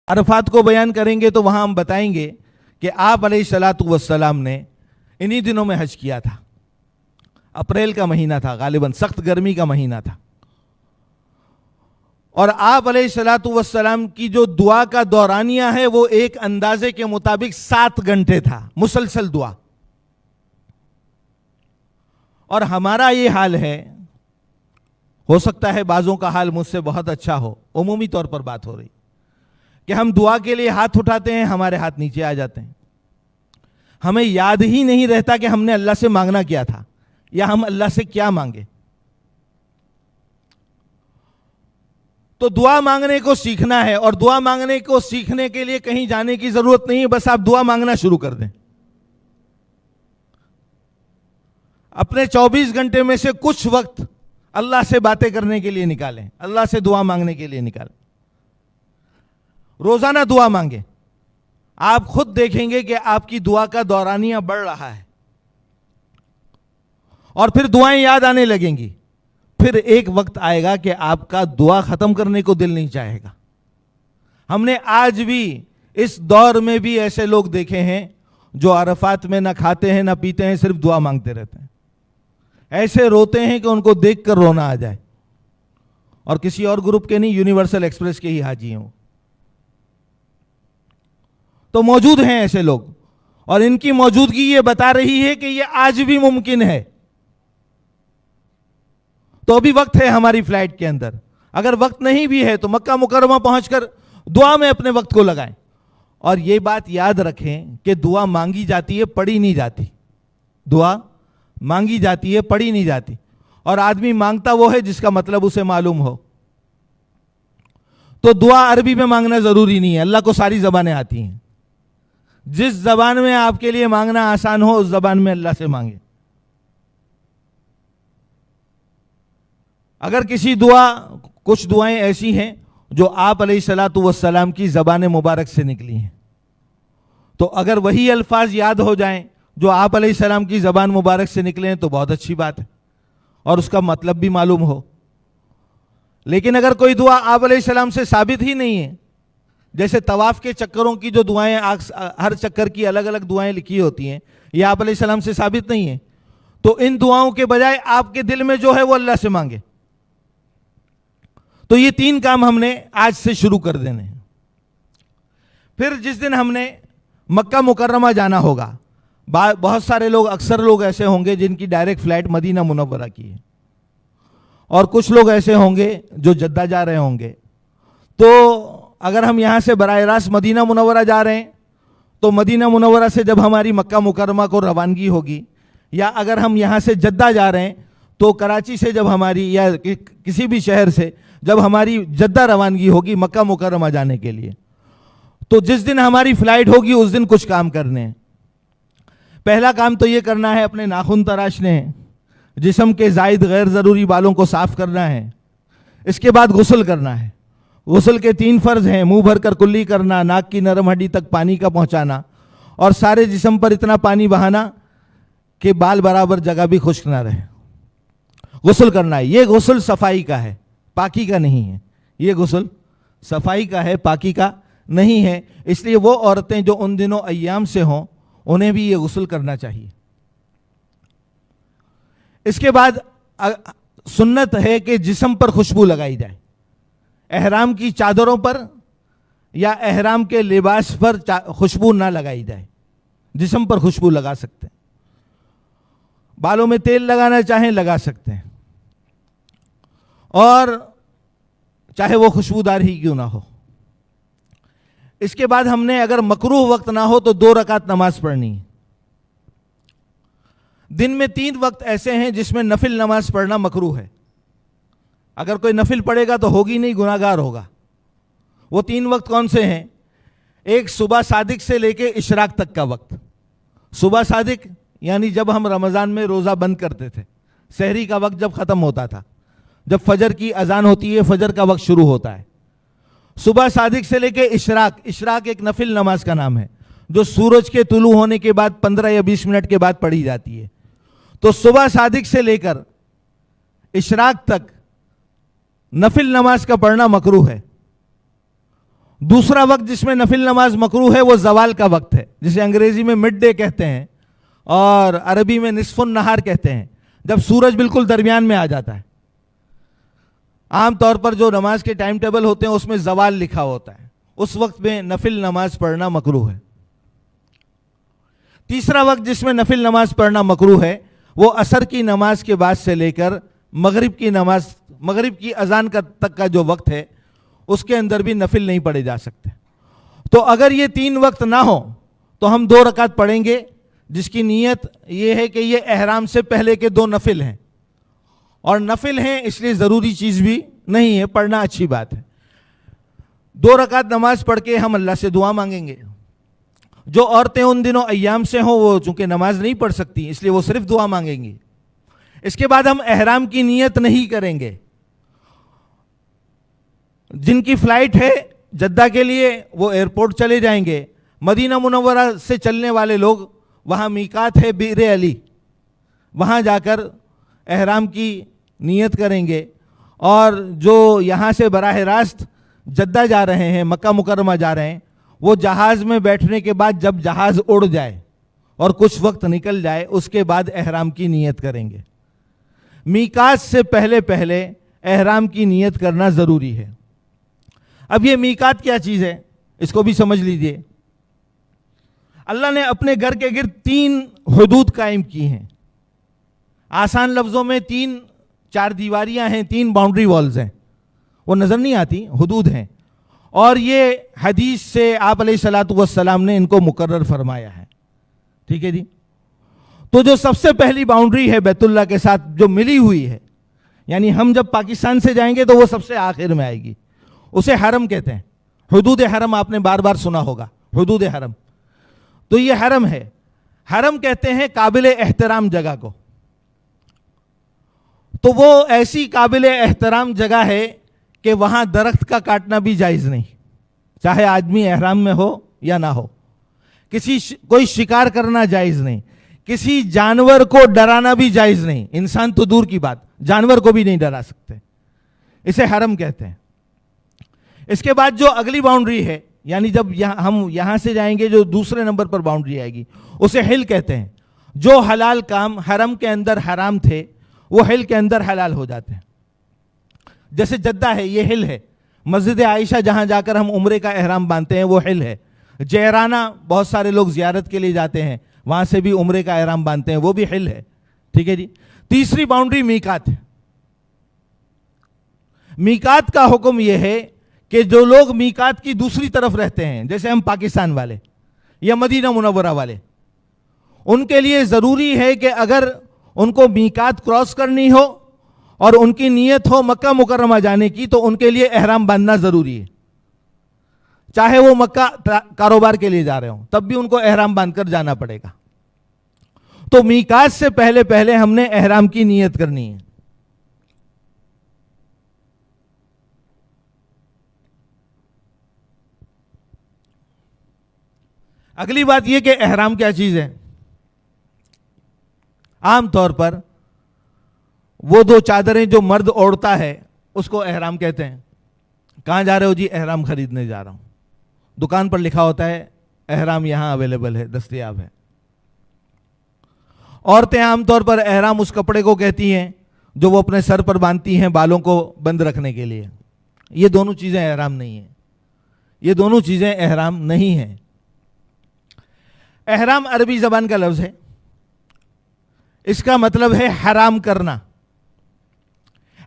عرفات کو بیان کریں گے تو وہاں ہم بتائیں گے کہ آپ علیہ الصلاۃ والسلام نے انہی دنوں میں حج کیا تھا. اپریل کا مہینہ تھا، غالباً سخت گرمی کا مہینہ تھا. اور آپ علیہ الصلاۃ والسلام کی جو دعا کا دورانیہ ہے وہ ایک اندازے کے مطابق 7 گھنٹے تھا، مسلسل دعا. اور ہمارا یہ حال ہے، ہو سکتا ہے بعضوں کا حال مجھ سے بہت اچھا ہو، عمومی طور پر بات ہو رہی، کہ ہم دعا کے لیے ہاتھ اٹھاتے ہیں، ہمارے ہاتھ نیچے آ جاتے ہیں. ہمیں یاد ہی نہیں رہتا کہ ہم نے اللہ سے مانگنا کیا تھا یا ہم اللہ سے کیا مانگے. تو دعا مانگنے کو سیکھنا ہے، اور دعا مانگنے کو سیکھنے کے لیے کہیں جانے کی ضرورت نہیں ہے، بس آپ دعا مانگنا شروع کر دیں. اپنے 24 گھنٹے میں سے کچھ وقت اللہ سے باتیں کرنے کے لیے نکالیں، اللہ سے دعا مانگنے کے لیے نکالیں. روزانہ دعا مانگیں. آپ خود دیکھیں گے کہ آپ کی دعا کا دورانیہ بڑھ رہا ہے، اور پھر دعائیں یاد آنے لگیں گی. پھر ایک وقت آئے گا کہ آپ کا دعا ختم کرنے کو دل نہیں چاہے گا. ہم نے آج بھی اس دور میں بھی ایسے لوگ دیکھے ہیں جو عرفات میں نہ کھاتے ہیں نہ پیتے ہیں، صرف دعا مانگتے رہتے ہیں. ایسے روتے ہیں کہ ان کو دیکھ کر رونا آ جائے. اور کسی اور گروپ کے نہیں، یونیورسل ایکسپریس کے ہی حاجی ہیں وہ. تو موجود ہیں ایسے لوگ، اور ان کی موجودگی یہ بتا رہی ہے کہ یہ آج بھی ممکن ہے. تو ابھی وقت ہے ہماری فلائٹ کے اندر. اگر وقت نہیں بھی ہے تو مکہ مکرمہ پہنچ کر دعا میں اپنے وقت کو لگائیں. اور یہ بات یاد رکھیں کہ دعا مانگی جاتی ہے، پڑھی نہیں جاتی. دعا مانگی جاتی ہے، پڑھی نہیں جاتی. اور آدمی مانگتا وہ ہے جس کا مطلب اسے معلوم ہو. تو دعا عربی میں مانگنا ضروری نہیں ہے، اللہ کو ساری زبانیں آتی ہیں. جس زبان میں آپ کے لیے مانگنا آسان ہو اس زبان میں اللہ سے مانگیں. اگر کسی دعا، کچھ دعائیں ایسی ہیں جو آپ علیہ الصلاۃ والسلام کی زبان مبارک سے نکلی ہیں، تو اگر وہی الفاظ یاد ہو جائیں جو آپ علیہ السلام کی زبان مبارک سے نکلے ہیں تو بہت اچھی بات ہے، اور اس کا مطلب بھی معلوم ہو. لیکن اگر کوئی دعا آپ علیہ السلام سے ثابت ہی نہیں ہے، جیسے طواف کے چکروں کی جو دعائیں، ہر چکر کی الگ الگ دعائیں لکھی ہوتی ہیں، یہ آپ علیہ السلام سے ثابت نہیں ہے، تو ان دعاؤں کے بجائے آپ کے دل میں جو ہے وہ اللہ سے مانگے. تو یہ 3 کام ہم نے آج سے شروع کر دینے ہیں. پھر جس دن ہم نے مکہ مکرمہ جانا ہوگا، بہت سارے لوگ، اکثر لوگ ایسے ہوں گے جن کی ڈائریکٹ فلائٹ مدینہ منورہ کی ہے، اور کچھ لوگ ایسے ہوں گے جو جدہ جا رہے ہوں گے. تو اگر ہم یہاں سے براہ راست مدینہ منورہ جا رہے ہیں تو مدینہ منورہ سے جب ہماری مکہ مکرمہ کو روانگی ہوگی، یا اگر ہم یہاں سے جدہ جا رہے ہیں تو کراچی سے جب ہماری، یا کسی بھی شہر سے جب ہماری جدہ روانگی ہوگی مکہ مکرمہ جانے کے لیے، تو جس دن ہماری فلائٹ ہوگی اس دن کچھ کام کرنے ہیں. پہلا کام تو یہ کرنا ہے، اپنے ناخن تراشنے ہیں، جسم کے زائد غیر ضروری بالوں کو صاف کرنا ہے. اس کے بعد غسل کرنا ہے. غسل کے 3 فرض ہیں: منہ بھر کر کلی کرنا، ناک کی نرم ہڈی تک پانی کا پہنچانا، اور سارے جسم پر اتنا پانی بہانا کہ بال برابر جگہ بھی خشک نہ رہے. غسل کرنا ہے. یہ غسل صفائی کا ہے، پاکی کا نہیں ہے. یہ غسل صفائی کا ہے، پاکی کا نہیں ہے. اس لیے وہ عورتیں جو ان دنوں ایام سے ہوں انہیں بھی یہ غسل کرنا چاہیے. اس کے بعد سنت ہے کہ جسم پر خوشبو لگائی جائے. احرام کی چادروں پر یا احرام کے لباس پر خوشبو نہ لگائی جائے. جسم پر خوشبو لگا سکتے ہیں. بالوں میں تیل لگانا چاہیں لگا سکتے ہیں، اور چاہے وہ خوشبودار ہی کیوں نہ ہو. اس کے بعد ہم نے، اگر مکروہ وقت نہ ہو تو 2 رکعت نماز پڑھنی ہے. دن میں 3 وقت ایسے ہیں جس میں نفل نماز پڑھنا مکروہ ہے. اگر کوئی نفل پڑھے گا تو ہوگی نہیں، گناہگار ہوگا. وہ 3 وقت کون سے ہیں؟ ایک صبح صادق سے لے کے اشراق تک کا وقت. صبح صادق یعنی جب ہم رمضان میں روزہ بند کرتے تھے، سحری کا وقت جب ختم ہوتا تھا، جب فجر کی اذان ہوتی ہے، فجر کا وقت شروع ہوتا ہے. صبح صادق سے لے کے اشراق، اشراق ایک نفل نماز کا نام ہے جو سورج کے طلوع ہونے کے بعد 15 یا 20 منٹ کے بعد پڑھی جاتی ہے. تو صبح صادق سے لے کر اشراق تک نفل نماز کا پڑھنا مکروہ ہے. دوسرا وقت جس میں نفل نماز مکروہ ہے وہ زوال کا وقت ہے، جسے انگریزی میں مڈ ڈے کہتے ہیں اور عربی میں نصف النہار کہتے ہیں، جب سورج بالکل درمیان میں آ جاتا ہے۔ عام طور پر جو نماز کے ٹائم ٹیبل ہوتے ہیں اس میں زوال لکھا ہوتا ہے، اس وقت میں نفل نماز پڑھنا مکروہ ہے۔ تیسرا وقت جس میں نفل نماز پڑھنا مکروہ ہے وہ عصر کی نماز کے بعد سے لے کر مغرب کی اذان تک کا جو وقت ہے اس کے اندر بھی نفل نہیں پڑھے جا سکتے۔ تو اگر یہ 3 وقت نہ ہو تو ہم 2 رکعت پڑھیں گے، جس کی نیت یہ ہے کہ یہ احرام سے پہلے کے 2 نفل ہیں، اور نفل ہیں اس لیے ضروری چیز بھی نہیں ہے، پڑھنا اچھی بات ہے۔ 2 رکعت نماز پڑھ کے ہم اللہ سے دعا مانگیں گے۔ جو عورتیں ان دنوں ایام سے ہوں وہ چونکہ نماز نہیں پڑھ سکتی اس لیے وہ صرف دعا مانگیں گی۔ اس کے بعد ہم احرام کی نیت نہیں کریں گے۔ جن کی فلائٹ ہے جدہ کے لیے وہ ایئرپورٹ چلے جائیں گے۔ مدینہ منورہ سے چلنے والے لوگ وہاں میقات ہے بئر علی، وہاں جا کر احرام کی نیت کریں گے، اور جو یہاں سے براہ راست جدہ جا رہے ہیں، مکہ مکرمہ جا رہے ہیں، وہ جہاز میں بیٹھنے کے بعد جب جہاز اڑ جائے اور کچھ وقت نکل جائے اس کے بعد احرام کی نیت کریں گے۔ میقات سے پہلے احرام کی نیت کرنا ضروری ہے۔ اب یہ میقات کیا چیز ہے اس کو بھی سمجھ لیجئے۔ اللہ نے اپنے گھر کے گرد 3 حدود قائم کی ہیں۔ آسان لفظوں میں 3 4 دیواریاں ہیں، 3 باؤنڈری والز ہیں، وہ نظر نہیں آتی، حدود ہیں، اور یہ حدیث سے آپ علیہ الصلوۃ والسلام نے ان کو مقرر فرمایا ہے۔ ٹھیک ہے جی۔ تو جو سب سے پہلی باؤنڈری ہے بیت اللہ کے ساتھ جو ملی ہوئی ہے، یعنی ہم جب پاکستان سے جائیں گے تو وہ سب سے آخر میں آئے گی، اسے حرم کہتے ہیں۔ حدود حرم آپ نے بار بار سنا ہوگا، حدود حرم۔ تو یہ حرم ہے۔ حرم کہتے ہیں قابل احترام جگہ کو۔ تو وہ ایسی قابل احترام جگہ ہے کہ وہاں درخت کا کاٹنا بھی جائز نہیں، چاہے آدمی احرام میں ہو یا نہ ہو۔ کوئی شکار کرنا جائز نہیں، کسی جانور کو ڈرانا بھی جائز نہیں، انسان تو دور کی بات، جانور کو بھی نہیں ڈرا سکتے، اسے حرم کہتے ہیں۔ اس کے بعد جو اگلی باؤنڈری ہے، یعنی جب ہم یہاں سے جائیں گے جو دوسرے نمبر پر باؤنڈری آئے گی اسے حل کہتے ہیں۔ جو حلال کام حرم کے اندر حرام تھے وہ حل کے اندر حلال ہو جاتے ہیں۔ جیسے جدہ ہے، یہ حل ہے۔ مسجد عائشہ جہاں جا کر ہم عمرے کا احرام باندھتے ہیں وہ حل ہے۔ جیرانہ بہت سارے لوگ زیارت کے لیے جاتے ہیں، وہاں سے بھی عمرے کا احرام باندھتے ہیں، وہ بھی حل ہے۔ ٹھیک ہے جی۔ تیسری باؤنڈری میقات ہے۔ میقات کا حکم یہ ہے کہ جو لوگ میقات کی دوسری طرف رہتے ہیں، جیسے ہم پاکستان والے یا مدینہ منورہ والے، ان کے لیے ضروری ہے کہ اگر ان کو میقات کراس کرنی ہو اور ان کی نیت ہو مکہ مکرمہ جانے کی تو ان کے لیے احرام باندھنا ضروری ہے۔ چاہے وہ مکہ کاروبار کے لیے جا رہے ہوں تب بھی ان کو احرام باندھ کر جانا پڑے گا۔ تو میقات سے پہلے ہم نے احرام کی نیت کرنی ہے۔ اگلی بات یہ کہ احرام کیا چیز ہے۔ عام طور پر وہ 2 چادریں جو مرد اوڑھتا ہے اس کو احرام کہتے ہیں۔ کہاں جا رہے ہو جی؟ احرام خریدنے جا رہا ہوں۔ دکان پر لکھا ہوتا ہے احرام یہاں اویلیبل ہے، دستیاب ہے۔ عورتیں عام طور پر احرام اس کپڑے کو کہتی ہیں جو وہ اپنے سر پر باندھتی ہیں بالوں کو بند رکھنے کے لیے۔ یہ دونوں چیزیں احرام نہیں ہیں، یہ دونوں چیزیں احرام نہیں ہیں۔ احرام عربی زبان کا لفظ ہے، اس کا مطلب ہے حرام کرنا۔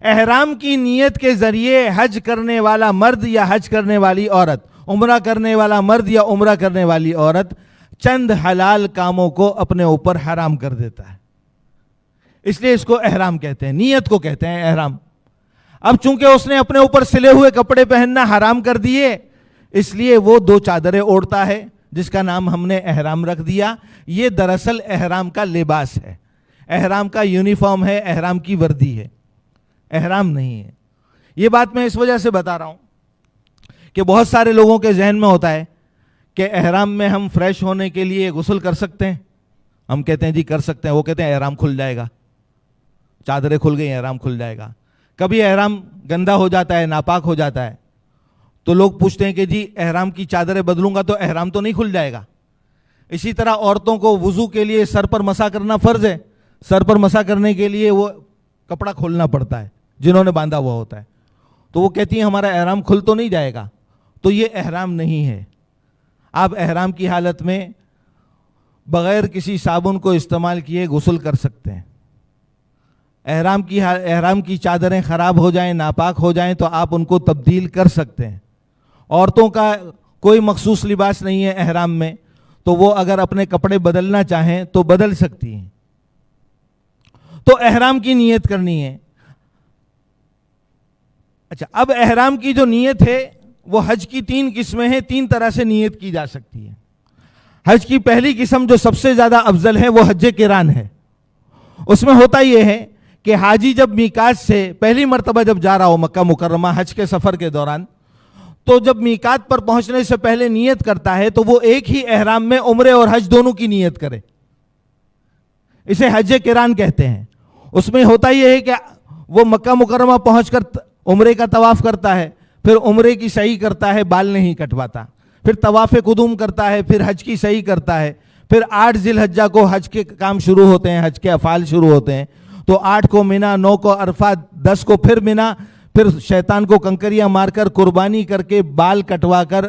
احرام کی نیت کے ذریعے حج کرنے والا مرد یا حج کرنے والی عورت، عمرہ کرنے والا مرد یا عمرہ کرنے والی عورت چند حلال کاموں کو اپنے اوپر حرام کر دیتا ہے، اس لیے اس کو احرام کہتے ہیں، نیت کو کہتے ہیں احرام۔ اب چونکہ اس نے اپنے اوپر سلے ہوئے کپڑے پہننا حرام کر دیے اس لیے وہ 2 چادریں اوڑھتا ہے جس کا نام ہم نے احرام رکھ دیا۔ یہ دراصل احرام کا لباس ہے، احرام کا یونیفارم ہے، احرام کی وردی ہے، احرام نہیں ہے۔ یہ بات میں اس وجہ سے بتا رہا ہوں کہ بہت سارے لوگوں کے ذہن میں ہوتا ہے کہ احرام میں ہم فریش ہونے کے لیے غسل کر سکتے ہیں۔ ہم کہتے ہیں جی کر سکتے ہیں، وہ کہتے ہیں احرام کھل جائے گا، چادریں کھل گئی احرام کھل جائے گا۔ کبھی احرام گندا ہو جاتا ہے، ناپاک ہو جاتا ہے، تو لوگ پوچھتے ہیں کہ جی احرام کی چادریں بدلوں گا تو احرام تو نہیں کھل جائے گا. اسی طرح عورتوں کو وضو کے لیے سر پر مسح کرنا فرض ہے. سر پر مسح کرنے کے لیے وہ کپڑا کھولنا پڑتا ہے جنہوں نے باندھا ہوا ہوتا ہے. تو وہ کہتی ہیں ہمارا احرام کھل تو نہیں جائے گا. تو یہ احرام نہیں ہے. آپ احرام کی حالت میں بغیر کسی صابن کو استعمال کیے غسل کر سکتے ہیں. احرام کی چادریں خراب ہو جائیں, ناپاک ہو جائیں تو آپ ان کو تبدیل کر سکتے ہیں. عورتوں کا کوئی مخصوص لباس نہیں ہے احرام میں, تو وہ اگر اپنے کپڑے بدلنا چاہیں تو بدل سکتی ہیں. تو احرام کی نیت کرنی ہے. اچھا, اب احرام کی جو نیت ہے وہ حج کی 3 قسمیں ہیں. 3 طرح سے نیت کی جا سکتی ہے. حج کی پہلی قسم جو سب سے زیادہ افضل ہے وہ حج قران ہے. اس میں ہوتا یہ ہے کہ حاجی جب میقات سے پہلی مرتبہ جب جا رہا ہو مکہ مکرمہ حج کے سفر کے دوران, تو جب میقات پر پہنچنے سے پہلے نیت کرتا ہے تو وہ ایک ہی احرام میں عمرے اور حج دونوں کی نیت کرے. اسے حج قران کہتے ہیں. اس میں ہوتا یہ ہے کہ وہ مکہ مکرمہ پہنچ کر عمرے کا طواف کرتا ہے, پھر عمرے کی سعی کرتا ہے, بال نہیں کٹواتا, پھر طواف قدوم کرتا ہے, پھر حج کی سعی کرتا ہے, پھر 8 ذی الحجہ کو حج کے کام شروع ہوتے ہیں, حج کے افعال شروع ہوتے ہیں. تو 8 کو منی, 9 کو عرفات, 10 کو پھر منی, پھر شیطان کو کنکریاں مار کر قربانی کر کے بال کٹوا کر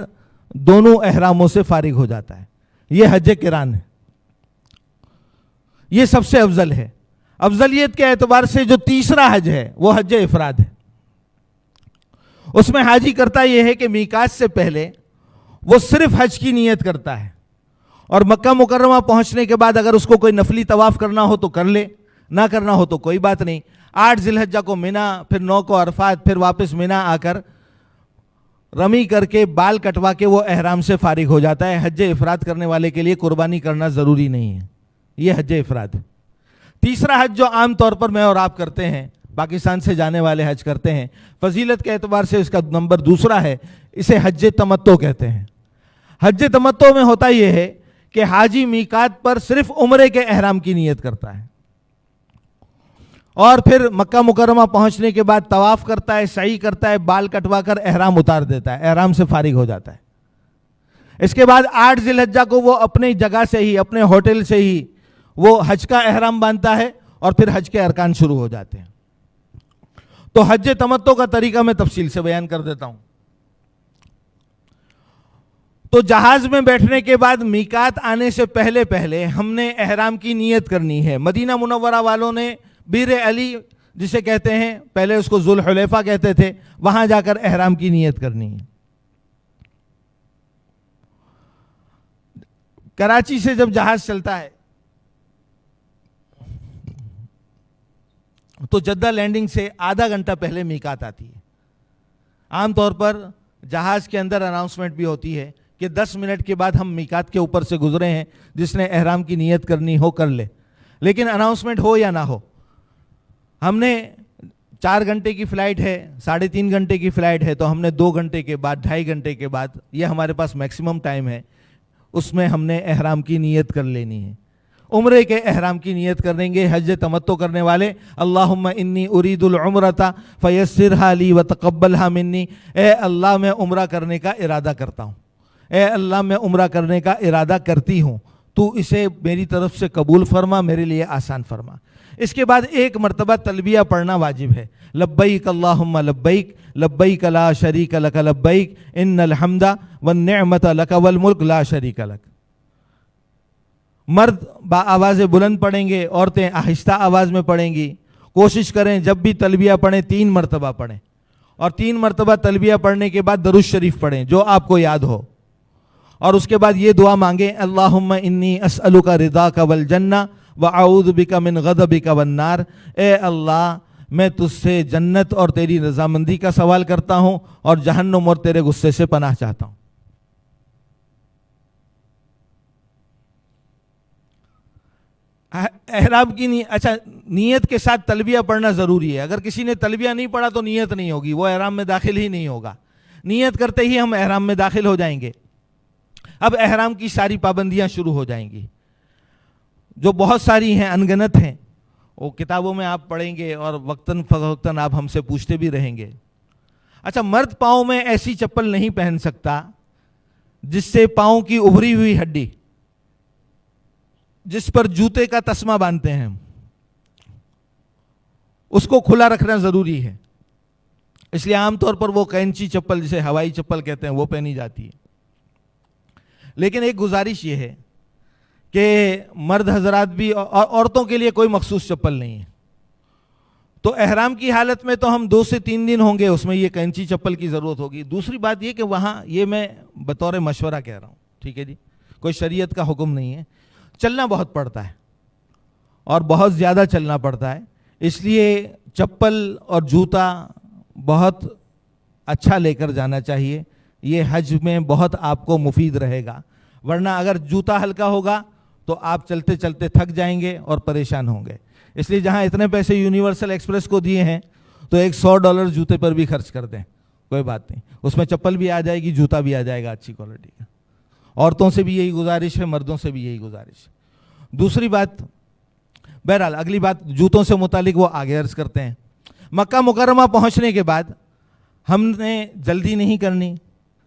دونوں احراموں سے فارغ ہو جاتا ہے. یہ حج قران ہے. یہ سب سے افضل ہے. افضلیت کے اعتبار سے جو تیسرا حج ہے وہ حج افراد ہے. اس میں حاجی کرتا یہ ہے کہ میقات سے پہلے وہ صرف حج کی نیت کرتا ہے, اور مکہ مکرمہ پہنچنے کے بعد اگر اس کو کوئی نفلی طواف کرنا ہو تو کر لے, نہ کرنا ہو تو کوئی بات نہیں. 8 ذی الحجہ کو منی, پھر 9 کو عرفات, پھر واپس منی آ کر رمی کر کے بال کٹوا کے وہ احرام سے فارغ ہو جاتا ہے. حج افراد کرنے والے کے لیے قربانی کرنا ضروری نہیں ہے. یہ حج افراد ہے. تیسرا حج جو عام طور پر میں اور آپ کرتے ہیں, پاکستان سے جانے والے حج کرتے ہیں, فضیلت کے اعتبار سے اس کا نمبر دوسرا ہے. اسے حج تمتع کہتے ہیں. حج تمتع میں ہوتا یہ ہے کہ حاجی میقات پر صرف عمرے کے احرام کی نیت کرتا ہے, اور پھر مکہ مکرمہ پہنچنے کے بعد طواف کرتا ہے, سعی کرتا ہے, بال کٹوا کر احرام اتار دیتا ہے, احرام سے فارغ ہو جاتا ہے. اس کے بعد 8 ذی الحجہ کو وہ اپنی جگہ سے ہی, اپنے ہوٹل سے ہی وہ حج کا احرام باندھتا ہے, اور پھر حج کے ارکان شروع ہو جاتے ہیں. تو حج تمتع کا طریقہ میں تفصیل سے بیان کر دیتا ہوں. تو جہاز میں بیٹھنے کے بعد میقات آنے سے پہلے پہلے ہم نے احرام کی نیت کرنی ہے. مدینہ منورہ والوں نے بیر علی جسے کہتے ہیں, پہلے اس کو ذوالحلیفہ کہتے تھے, وہاں جا کر احرام کی نیت کرنی ہے. کراچی سے جب جہاز چلتا ہے تو جدہ لینڈنگ سے آدھا گھنٹہ پہلے میقات آتی ہے. عام طور پر جہاز کے اندر اناؤنسمنٹ بھی ہوتی ہے کہ 10 منٹ کے بعد ہم میقات کے اوپر سے گزرے ہیں, جس نے احرام کی نیت کرنی ہو کر لے. لیکن اناؤنسمنٹ ہو یا نہ ہو, ہم نے 4 گھنٹے کی فلائٹ ہے, 3.5 گھنٹے کی فلائٹ ہے, تو ہم نے 2 گھنٹے کے بعد, 2.5 گھنٹے کے بعد, یہ ہمارے پاس میکسیمم ٹائم ہے, اس میں ہم نے احرام کی نیت کر لینی ہے. عمرے کے احرام کی نیت کریں گے حج تمتع کرنے والے. اللہم انی ارید العمرۃ فیسرھا لی وتقبلھا منی. اے اللہ میں عمرہ کرنے کا ارادہ کرتا ہوں, اے اللہ میں عمرہ کرنے کا ارادہ کرتی ہوں, تو اسے میری طرف سے قبول فرما, میرے لیے آسان فرما. اس کے بعد ایک مرتبہ تلبیہ پڑھنا واجب ہے. لبیک اللہم لبیک, لبیک لا شریک لک لبیک, ان الحمد والنعمت لک والملک لا شریک لک. مرد با آواز بلند پڑھیں گے, عورتیں آہستہ آواز میں پڑھیں گی. کوشش کریں جب بھی تلبیہ پڑھیں 3 مرتبہ پڑھیں, اور 3 مرتبہ تلبیہ پڑھنے کے بعد درود شریف پڑھیں جو آپ کو یاد ہو, اور اس کے بعد یہ دعا مانگیں, اللہم انی اسألک رضاک والجنہ وَأَعُوذُ بِكَ مِنْ غَضَبِكَ وَالنَّارِ. اے اللہ میں تجھ سے جنت اور تیری رضامندی کا سوال کرتا ہوں, اور جہنم اور تیرے غصے سے پناہ چاہتا ہوں. احرام کی اچھا نیت کے ساتھ تلبیہ پڑھنا ضروری ہے. اگر کسی نے تلبیہ نہیں پڑھا تو نیت نہیں ہوگی, وہ احرام میں داخل ہی نہیں ہوگا. نیت کرتے ہی ہم احرام میں داخل ہو جائیں گے. اب احرام کی ساری پابندیاں شروع ہو جائیں گی, جو بہت ساری ہیں, انگنت ہیں. وہ کتابوں میں آپ پڑھیں گے اور وقتاً فوقتاً آپ ہم سے پوچھتے بھی رہیں گے. اچھا، مرد پاؤں میں ایسی چپل نہیں پہن سکتا جس سے پاؤں کی ابھری ہوئی ہڈی، جس پر جوتے کا تسمہ باندھتے ہیں، اس کو کھلا رکھنا ضروری ہے. اس لیے عام طور پر وہ کینچی چپل، جسے ہوائی چپل کہتے ہیں، وہ پہنی جاتی ہے. لیکن ایک گزارش یہ ہے کہ مرد حضرات بھی، اور عورتوں کے لیے کوئی مخصوص چپل نہیں ہے. تو احرام کی حالت میں تو ہم 2 سے 3 دن ہوں گے، اس میں یہ کینچی چپل کی ضرورت ہوگی. دوسری بات یہ کہ وہاں، یہ میں بطور مشورہ کہہ رہا ہوں، ٹھیک ہے جی، کوئی شریعت کا حکم نہیں ہے، چلنا بہت پڑتا ہے اور بہت زیادہ چلنا پڑتا ہے. اس لیے چپل اور جوتا بہت اچھا لے کر جانا چاہیے. یہ حج میں بہت آپ کو مفید رہے گا. ورنہ اگر جوتا ہلکا ہوگا تو آپ چلتے چلتے تھک جائیں گے اور پریشان ہوں گے. اس لیے جہاں اتنے پیسے یونیورسل ایکسپریس کو دیے ہیں تو ایک $100 جوتے پر بھی خرچ کر دیں، کوئی بات نہیں، اس میں چپل بھی آ جائے گی، جوتا بھی آ جائے گا اچھی کوالٹی کا. عورتوں سے بھی یہی گزارش ہے، مردوں سے بھی یہی گزارش ہے. دوسری بات، بہرحال اگلی بات جوتوں سے متعلق وہ آگے عرض کرتے ہیں. مکہ مکرمہ پہنچنے کے بعد ہم نے جلدی نہیں کرنی،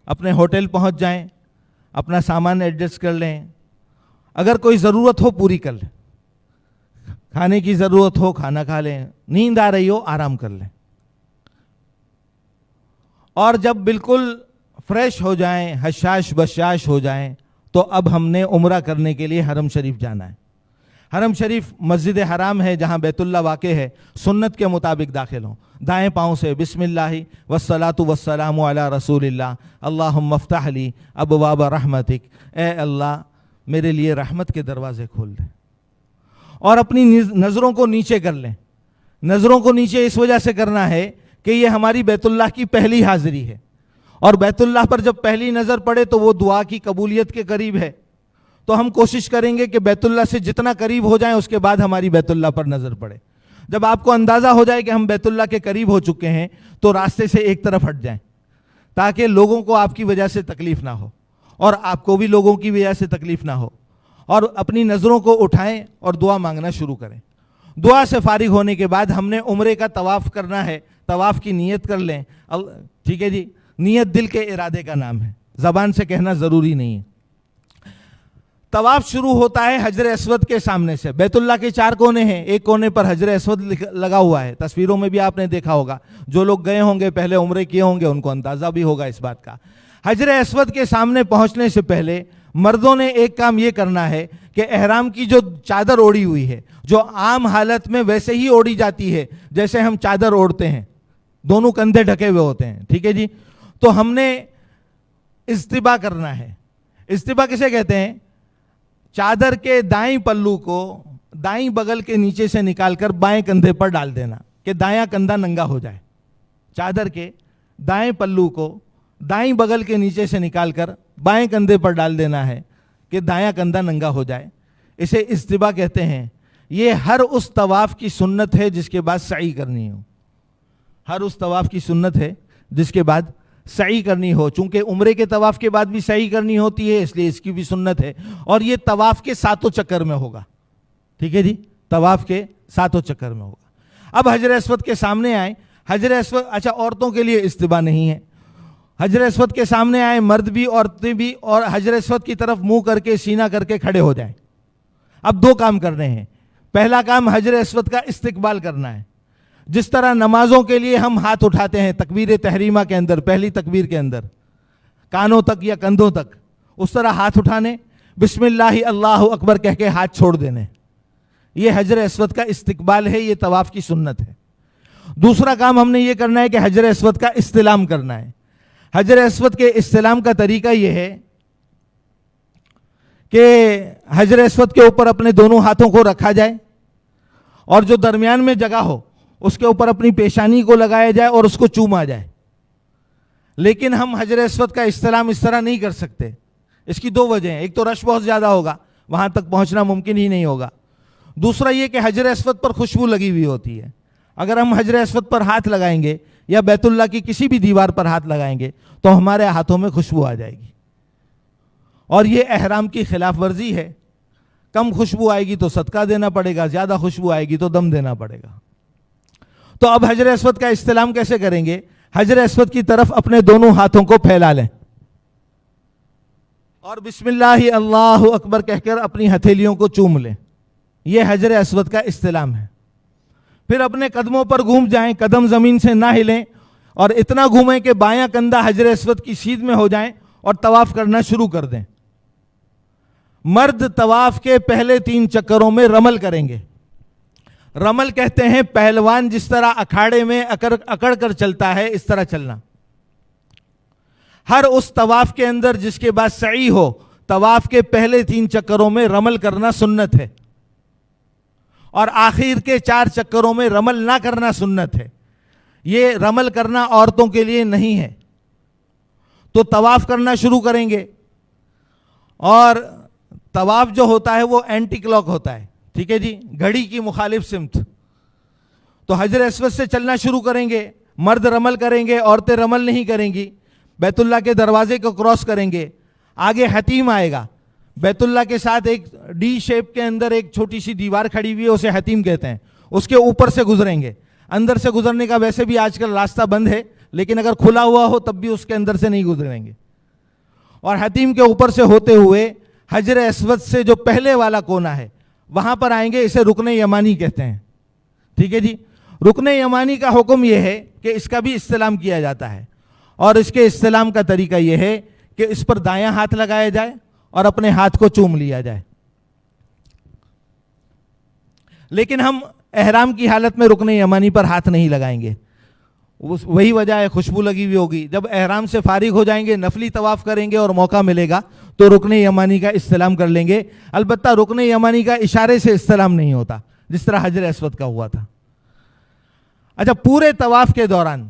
اپنے ہوٹل پہنچ جائیں، اپنا سامان ایڈجسٹ کر لیں، اگر کوئی ضرورت ہو پوری کر لیں، کھانے کی ضرورت ہو کھانا کھا لیں، نیند آ رہی ہو آرام کر لیں. اور جب بالکل فریش ہو جائیں، حشاش بشاش ہو جائیں، تو اب ہم نے عمرہ کرنے کے لیے حرم شریف جانا ہے. حرم شریف مسجد حرام ہے جہاں بیت اللہ واقع ہے. سنت کے مطابق داخل ہوں، دائیں پاؤں سے بسم اللہ والصلاۃ والسلام علی رسول اللہ، اللہم افتح لی ابواب رحمتک، اے اللہ میرے لیے رحمت کے دروازے کھول دے. اور اپنی نظروں کو نیچے کر لیں. نظروں کو نیچے اس وجہ سے کرنا ہے کہ یہ ہماری بیت اللہ کی پہلی حاضری ہے، اور بیت اللہ پر جب پہلی نظر پڑے تو وہ دعا کی قبولیت کے قریب ہے. تو ہم کوشش کریں گے کہ بیت اللہ سے جتنا قریب ہو جائیں اس کے بعد ہماری بیت اللہ پر نظر پڑے. جب آپ کو اندازہ ہو جائے کہ ہم بیت اللہ کے قریب ہو چکے ہیں تو راستے سے ایک طرف ہٹ جائیں، تاکہ لوگوں کو آپ کی وجہ سے تکلیف نہ ہو اور آپ کو بھی لوگوں کی وجہ سے تکلیف نہ ہو. اور اپنی نظروں کو اٹھائیں اور دعا مانگنا شروع کریں. دعا سے فارغ ہونے کے بعد ہم نے عمرے کا طواف کرنا ہے. طواف کی نیت کر لیں. ٹھیک ہے جی، نیت دل کے ارادے کا نام ہے، زبان سے کہنا ضروری نہیں ہے. طواف شروع ہوتا ہے حجر اسود کے سامنے سے. بیت اللہ کے 4 کونے ہیں، ایک کونے پر حجر اسود لگا ہوا ہے. تصویروں میں بھی آپ نے دیکھا ہوگا، جو لوگ گئے ہوں گے، پہلے عمرے کیے ہوں گے، ان کو اندازہ بھی ہوگا اس بات کا. حجر اسود کے سامنے پہنچنے سے پہلے مردوں نے ایک کام یہ کرنا ہے کہ احرام کی جو چادر اوڑی ہوئی ہے، جو عام حالت میں ویسے ہی اوڑی جاتی ہے جیسے ہم چادر اوڑھتے ہیں، دونوں کندھے ڈھکے ہوئے ہوتے ہیں، ٹھیک ہے جی، تو ہم نے استباء کرنا ہے. استباء کسے کہتے ہیں؟ چادر کے دائیں پلو کو دائیں بغل کے نیچے سے نکال کر بائیں کندھے پر ڈال دینا کہ دایاں کندھا ننگا ہو جائے. چادر کے دائیں پلو کو دائیں بغل کے نیچے سے نکال کر بائیں کندھے پر ڈال دینا ہے کہ دایاں کندھا ننگا ہو جائے. اسے استباء کہتے ہیں. یہ ہر اس طواف کی سنت ہے جس کے بعد سعی کرنی ہو. ہر اس طواف کی سنت ہے جس کے بعد سعی کرنی ہو. چونکہ عمرے کے طواف کے بعد بھی سعی کرنی ہوتی ہے، اس لیے اس کی بھی سنت ہے. اور یہ طواف کے 7 چکر میں ہوگا. ٹھیک ہے جی، طواف کے 7 چکر میں ہوگا. اب حجر اسود کے سامنے آئیں. حجر اسود، اچھا عورتوں کے لیے استباء نہیں ہے. حجر اسود کے سامنے آئیں، مرد بھی عورتیں بھی، اور حجر اسود کی طرف منہ کر کے سینہ کر کے کھڑے ہو جائیں. اب 2 کام کرنے ہیں. پہلا کام حجر اسود کا استقبال کرنا ہے. جس طرح نمازوں کے لیے ہم ہاتھ اٹھاتے ہیں تکبیر تحریمہ کے اندر، پہلی تکبیر کے اندر کانوں تک یا کندھوں تک، اس طرح ہاتھ اٹھانے، بسم اللہ اللہ اکبر کہہ کے ہاتھ چھوڑ دینے. یہ حجر اسود کا استقبال ہے، یہ طواف کی سنت ہے. دوسرا کام ہم نے یہ کرنا ہے کہ حجر اسود کا استلام کرنا ہے. حجر اسود کے استلام کا طریقہ یہ ہے کہ حجر اسود کے اوپر اپنے دونوں ہاتھوں کو رکھا جائے، اور جو درمیان میں جگہ ہو اس کے اوپر اپنی پیشانی کو لگایا جائے اور اس کو چوما جائے. لیکن ہم حجر اسود کا استلام اس طرح نہیں کر سکتے. اس کی 2 وجہ ہیں. ایک تو رش بہت زیادہ ہوگا، وہاں تک پہنچنا ممکن ہی نہیں ہوگا. دوسرا یہ کہ حجر اسود پر خوشبو لگی ہوئی ہوتی ہے. اگر ہم حجر اسود پر ہاتھ لگائیں گے یا بیت اللہ کی کسی بھی دیوار پر ہاتھ لگائیں گے تو ہمارے ہاتھوں میں خوشبو آ جائے گی، اور یہ احرام کی خلاف ورزی ہے. کم خوشبو آئے گی تو صدقہ دینا پڑے گا، زیادہ خوشبو آئے گی تو دم دینا پڑے گا. تو اب حجر اسود کا استلام کیسے کریں گے؟ حجر اسود کی طرف اپنے دونوں ہاتھوں کو پھیلا لیں اور بسم اللہ اللہ اکبر کہہ کر اپنی ہتھیلیوں کو چوم لیں. یہ حجر اسود کا استلام ہے. پھر اپنے قدموں پر گھوم جائیں, قدم زمین سے نہ ہلیں اور اتنا گھومیں کہ بایاں کندھا حجر اسود کی سیدھ میں ہو جائیں اور طواف کرنا شروع کر دیں. مرد طواف کے پہلے 3 چکروں میں رمل کریں گے. رمل کہتے ہیں پہلوان جس طرح اکھاڑے میں اکڑ کر چلتا ہے اس طرح چلنا. ہر اس طواف کے اندر جس کے بعد سعی ہو, طواف کے پہلے 3 چکروں میں رمل کرنا سنت ہے اور آخر کے 4 چکروں میں رمل نہ کرنا سنت ہے. یہ رمل کرنا عورتوں کے لیے نہیں ہے. تو طواف کرنا شروع کریں گے اور طواف جو ہوتا ہے وہ اینٹی کلاک ہوتا ہے, ٹھیک ہے جی, گھڑی کی مخالف سمت. تو حجر اسود سے چلنا شروع کریں گے. مرد رمل کریں گے, عورتیں رمل نہیں کریں گی. بیت اللہ کے دروازے کو کراس کریں گے. آگے حتیم آئے گا. بیت اللہ کے ساتھ ایک ڈی شیپ کے اندر ایک چھوٹی سی دیوار کھڑی ہوئی ہے, اسے حتیم کہتے ہیں. اس کے اوپر سے گزریں گے. اندر سے گزرنے کا ویسے بھی آج کل راستہ بند ہے, لیکن اگر کھلا ہوا ہو تب بھی اس کے اندر سے نہیں گزریں گے. اور حتیم کے اوپر سے ہوتے ہوئے حجر اسود سے جو پہلے والا کونا ہے وہاں پر آئیں گے. اسے رکن یمانی کہتے ہیں, ٹھیک ہے جی. رکن یمانی کا حکم یہ ہے کہ اس کا بھی استلام کیا جاتا ہے اور اس کے استلام کا طریقہ یہ ہے کہ اس پر دایاں ہاتھ لگایا جائے اور اپنے ہاتھ کو چوم لیا جائے. لیکن ہم احرام کی حالت میں رکن یمانی پر ہاتھ نہیں لگائیں گے. وہی وجہ ہے, خوشبو لگی ہوئی ہوگی. جب احرام سے فارغ ہو جائیں گے, نفلی طواف کریں گے اور موقع ملے گا تو رکن یمانی کا استلام کر لیں گے. البتہ رکن یمانی کا اشارے سے استلام نہیں ہوتا جس طرح حجر اسود کا ہوا تھا. اچھا, پورے طواف کے دوران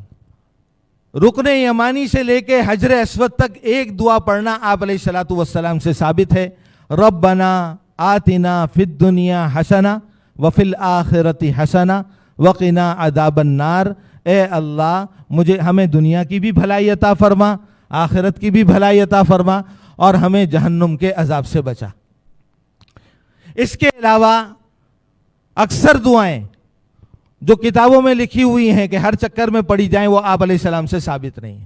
رکن یمانی سے لے کے حجر اسود تک ایک دعا پڑھنا آپ علیہ الصلوۃ والسلام سے ثابت ہے. ربنا آتنا فی الدنیا حسنہ وفی الآخرۃ حسنہ وقنا عذاب النار. اے اللہ ہمیں دنیا کی بھی بھلائی عطا فرما, آخرت کی بھی بھلائی عطا فرما اور ہمیں جہنم کے عذاب سے بچا. اس کے علاوہ اکثر دعائیں جو کتابوں میں لکھی ہوئی ہیں کہ ہر چکر میں پڑھی جائیں وہ آپ علیہ السلام سے ثابت نہیں ہیں.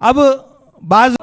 اب بعض